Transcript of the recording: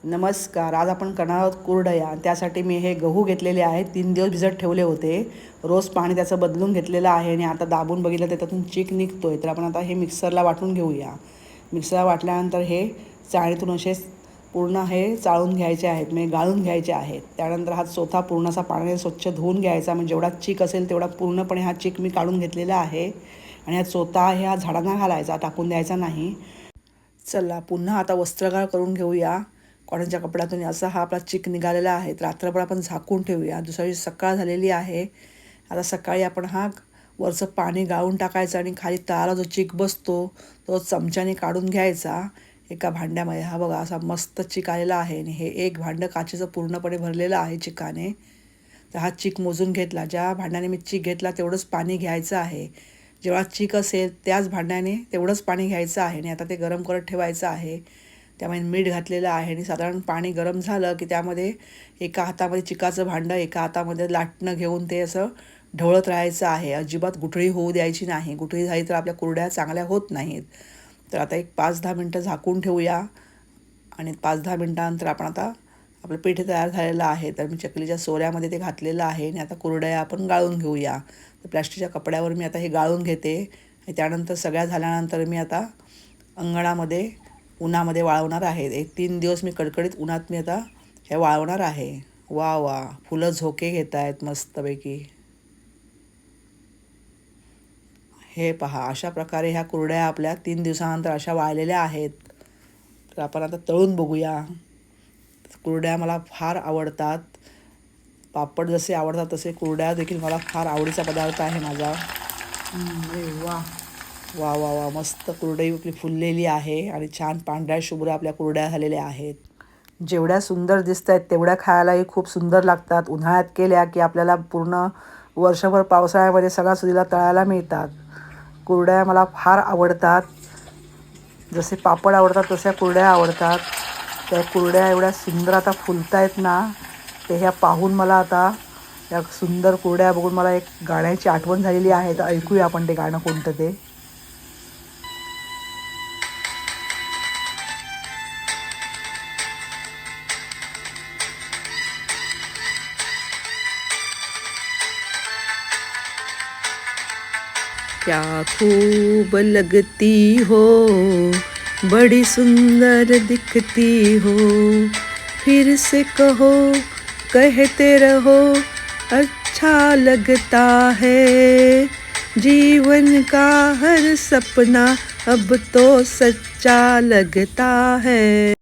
नमस्कार. आज आपण करणार आहोत कुरडया. त्यासाठी मी हे गहू घेतलेले आहेत. 3 दिवस भिजत ठेवले होते. रोज पाणी त्याचं बदलून घेतलेलं आहे आणि आता दाबून बघितलं तर त्यातून चीक निघतोय. तर आपण आता हे मिक्सरला वाटून घेऊया. मिक्सरला वाटल्यानंतर हे चाळणीतून असे पूर्ण हे चाळून घ्यायचे आहेत, म्हणजे गाळून घ्यायचे आहेत. त्यानंतर हा चोथा पूर्ण असा पाण्याने स्वच्छ धुवून घ्यायचा. म्हणजे जेवढा चीक असेल तेवढा पूर्णपणे हा चीक मी काढून घेतलेला आहे. आणि हा चोथा आहे हा झाडांना घालायचा, टाकून द्यायचा नाही. चला पुन्हा आता वस्त्रगाळ करून घेऊया. कॉटनच्या कपड्यातून असा हा आपला चिक निघालेला आहे. तर रात्रभर आपण झाकून ठेवूया. दुसऱ्या दिवशी सकाळ झालेली आहे. आता सकाळी आपण हा वरचं पाणी गाळून टाकायचं आणि खाली तळाला जो चिक बसतो तो चमच्याने काढून घ्यायचा एका भांड्यामध्ये. हा बघा असा मस्त चिक आलेला आहे आणि हे एक भांडं काचेचं पूर्णपणे भरलेलं आहे चिकाने. तर हा चिक मोजून घेतला. ज्या भांड्याने मी चिक घेतला तेवढंच पाणी घ्यायचं आहे. जेव्हा चिक असेल त्याच भांड्याने तेवढंच पाणी घ्यायचं आहे आणि आता ते गरम करत ठेवायचं आहे. त्यामध्ये मीठ घातलेलं आहे आणि साधारण पाणी गरम झालं की त्यामध्ये एका हातामध्ये चिकाचं भांडं, एका हातामध्ये लाटणं घेऊन ते असं ढवळत राहायचं आहे. अजिबात गुठळी होऊ द्यायची नाही. गुठळी झाली तर आपल्या कुरड्या चांगल्या होत नाहीत. तर आता एक 5-10 मिनटं झाकून ठेवूया आणि 5-10 मिनटानंतर आपण आता आपलं पीठ तयार झालेलं आहे. तर मी चकलीच्या सोऱ्यामध्ये ते घातलेलं आहे आणि आता कुरडया आपण गाळून घेऊया. तर प्लॅस्टिकच्या कपड्यावर मी आता हे गाळून घेते आणि त्यानंतर सगळ्या झाल्यानंतर मी आता अंगणामध्ये उन्हामध्ये वाळवणार आहे. 3 दिवस मी कडकडीत उन्हात मी आता हे वाळवणार आहे. वा वा, फुलं झोके घेत आहेत मस्तपैकी. हे पहा, अशा प्रकारे ह्या कुरड्या आपल्या 3 दिवसानंतर अशा वाळलेल्या आहेत. तर आपण आता तळून बघूया. कुरड्या मला फार आवडतात. पापड जसे आवडतात तसे कुरड्या देखील मला फार आवडीचा पदार्थ आहे माझा. अरे वा वा वा वा, मस्त कुरडई आपली फुललेली आहे आणि छान पांढऱ्या शुभ्र आपल्या कुरड्या झालेल्या आहेत. जेवढ्या सुंदर दिसत आहेत तेवढ्या खायलाही खूप सुंदर लागतात. उन्हाळ्यात केल्या की आपल्याला पूर्ण वर्षभर पावसाळ्यामध्ये सणासुदीला तळायला मिळतात. कुरड्या मला फार आवडतात. जसे पापड आवडतात तशा कुरड्या आवडतात. त्या कुरड्या एवढ्या सुंदर आता फुलत आहेत ना, ते ह्या पाहून मला आता या सुंदर कुरड्या बघून मला एक गाण्याची आठवण झालेली आहे. तर ऐकूया आपण ते गाणं कोणतं ते. क्या खूब लगती हो, बड़ी सुंदर दिखती हो, फिर से कहो कहते रहो अच्छा लगता है, जीवन का हर सपना अब तो सच्चा लगता है.